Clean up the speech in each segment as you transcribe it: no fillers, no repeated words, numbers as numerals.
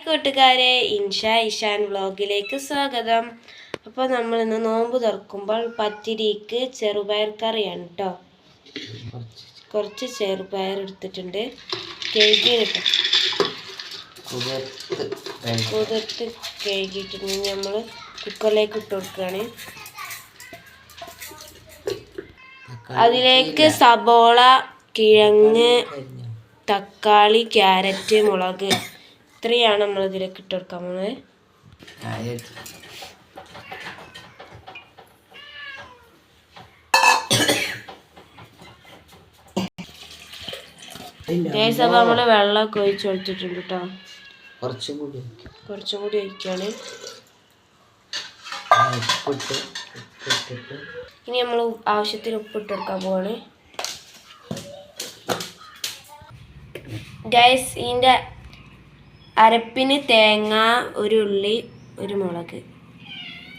കൂട്ടുകാരെ, ഇഷാൻ വ്ളോഗിലേക്ക് സ്വാഗതം. അപ്പോൾ നമ്മൾ ഇന്ന് നോമ്പ് തുറക്കുമ്പോൾ പത്തിരിക്ക് ചെറുപയർ കറിയാണ് കേട്ടോ. കുറച്ച് ചെറുപയർ എടുത്തിട്ടുണ്ട്, കഴുകിയിട്ട് കുതിർത്ത് കഴുകിയിട്ടുണ്ടെങ്കിൽ നമ്മൾ കുക്കറിലേക്ക് ഇട്ട് കൊടുക്കുകയാണ്. അതിലേക്ക് സബോള, കിഴങ്ങ്, തക്കാളി, ക്യാരറ്റ്, മുളക് ഇത്രയാണ് നമ്മൾ ഇതിലേക്ക് ഇട്ട് കൊടുക്കാൻ പോകുന്നത്. അപ്പോൾ നമ്മൾ വെള്ളമൊക്കെ ഒഴിച്ച് കൊടുത്തിട്ടുണ്ട് കേട്ടോ. കുറച്ചും കൂടി ഒഴിക്കുകയാണ്. ഇനി നമ്മൾ ആവശ്യത്തിന് ഉപ്പിട്ട് കൊടുക്കാൻ പോവാണ്. ഗൈസ്, ഇതിൻ്റെ അരപ്പിന് തേങ്ങ, ഒരു ഉള്ളി, ഒരു മുളക്,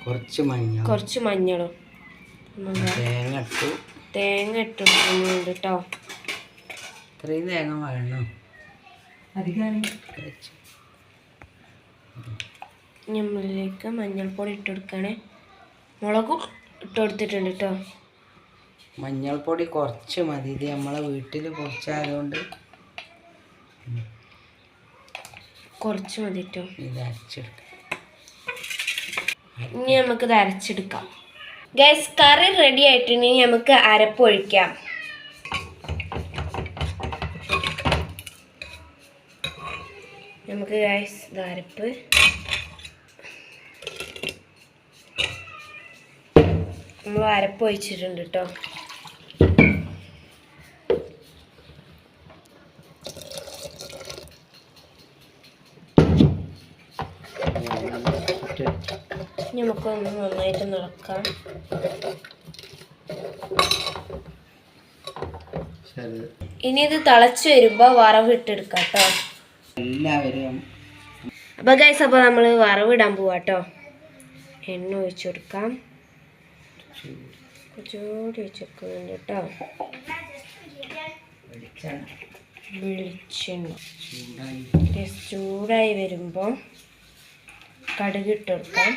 കുറച്ച് മഞ്ഞളും തേങ്ങ ഇട്ട് കൊടുക്കുന്നുണ്ട് കേട്ടോ. ഇത്രയും തേങ്ങ വേണം. നമ്മളിലേക്ക് മഞ്ഞൾപ്പൊടി ഇട്ട് കൊടുക്കുകയാണ്. മുളകും ഇട്ട് കൊടുത്തിട്ടുണ്ട് കേട്ടോ. മഞ്ഞൾപ്പൊടി കുറച്ച് മതി, ഇത് നമ്മളെ വീട്ടിൽ കുറച്ചായതുകൊണ്ട് കുറച്ച് മതി കേട്ടോ. ഇത് അരച്ചെടുക്കാം. ഇനി നമുക്കിത് അരച്ചെടുക്കാം. ഗൈസ്, കറി റെഡി ആയിട്ടുണ്ടെങ്കിൽ നമുക്ക് അരപ്പൊഴിക്കാം. നമുക്ക് ഗൈസ് ഇത് അരപ്പ് നമ്മൾ അരപ്പൊഴിച്ചിട്ടുണ്ട് കേട്ടോ. നമുക്കൊന്ന് നന്നായിട്ട് നടക്കാം. ഇനി ഇത് തിളച്ച് വരുമ്പോൾ വറവിട്ടെടുക്കാം കേട്ടോ എല്ലാവരും. അപ്പോൾ ഗൈസ്, അപ്പോൾ നമ്മൾ വറവിടാൻ പോവാം കേട്ടോ. എണ്ണ ഒഴിച്ചു കൊടുക്കാം. കുറച്ചുകൂടി ഒഴിച്ച് കൊടുക്കുന്നുണ്ട് കേട്ടോ. വെളിച്ചെണ്ണ ചൂടായി വരുമ്പോൾ കടുക് ഇട്ട് കൊടുക്കാം.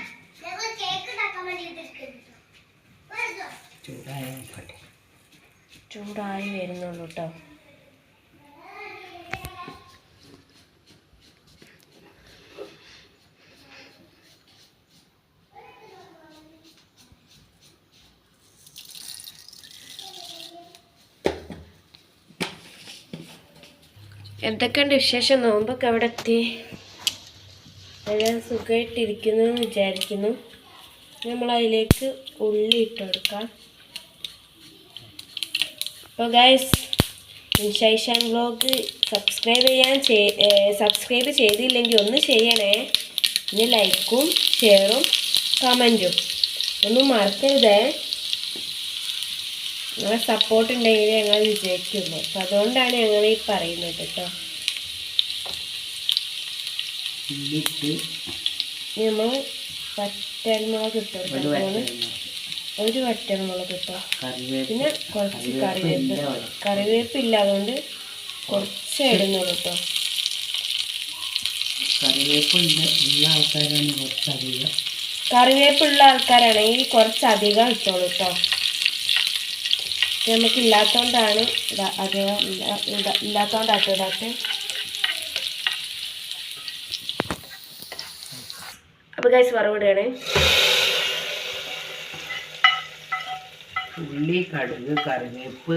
ചൂടായി വരുന്നുള്ളൂ കേട്ടോ. എന്തൊക്കെയുണ്ട് വിശേഷം? നോമ്പൊക്കെ അവിടെ എത്തി, എല്ലാം സുഖമായിട്ടിരിക്കുന്നു എന്ന് വിചാരിക്കുന്നു. നമ്മളതിലേക്ക് ഉള്ളി ഇട്ട് കൊടുക്കാം. അപ്പോൾ ഗൈസ്, ഇഷാൻ വ്ളോഗ് സബ്സ്ക്രൈബ് ചെയ്തില്ലെങ്കിൽ ഒന്ന് ചെയ്യണേ. പിന്നെ ലൈക്കും ഷെയറും കമൻറ്റും ഒന്നും മറക്കരുതേ. നിങ്ങളെ സപ്പോർട്ട് ഉണ്ടെങ്കിൽ ഞങ്ങൾ വിജയിക്കുള്ളൂ. അപ്പം അതുകൊണ്ടാണ് ഞങ്ങൾ ഈ പറയുന്നത് കേട്ടോ. നമ്മൾ വറ്റൽമുളക് ഇട്ടുകൊടുക്കണം. ഒരു വറ്റൽമുളക് ഇട്ടോ. പിന്നെ കുറച്ച് കറിവേപ്പ് ഇല്ലാതുകൊണ്ട് കുറച്ച് ഇടുന്നുള്ളൂ കേട്ടോ. കറിവേപ്പുള്ള ആൾക്കാരാണെങ്കിൽ കുറച്ചധികം ഇട്ടോളൂ കേട്ടോ. നമുക്ക് ഇല്ലാത്തതുകൊണ്ടാണ് ഇല്ലാത്തതുകൊണ്ടാട്ടോ ഇടാത്ത. അപ്പോൾ ഗൈസ്, വറവിടുകയാണ്. ഉള്ളി, കടുക്, കറിവേപ്പ്,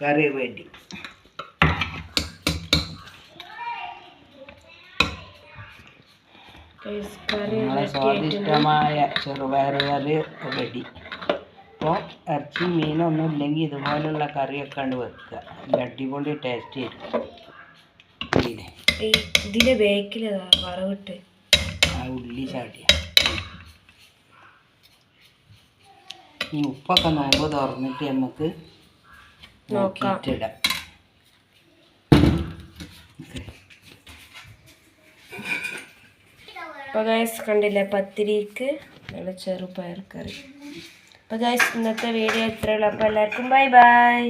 കറി വേണ്ടി സ്വാദിഷ്ടമായ ചെറുപയർ കറി റെഡി. അപ്പോൾ ഇറച്ചി മീനൊന്നും ഇല്ലെങ്കിൽ ഇതുപോലുള്ള കറിയൊക്കെ ഉണ്ട് വെക്കുക. അടിപൊളി ടേസ്റ്റ് ആയിരിക്കും. ഇതിൻ്റെ ബേക്കിൽ വറവിട്ട് ആ ഉള്ളി ചാടിയ ഈ ഉപ്പൊക്കെ നോമ്പ് തുറന്നിട്ട് നമുക്ക് നോക്കിയിട്ടിടാം. അപ്പോൾ ഗൈസ്, കണ്ടില്ലേ പത്തിരിക്ക് നല്ല ചെറുപയർ കറി. അപ്പോൾ ഗൈസ്, ഇന്നത്തെ വീഡിയോ ഇത്രയുള്ളൂ. അപ്പോൾ എല്ലാവർക്കും ബൈ ബൈ.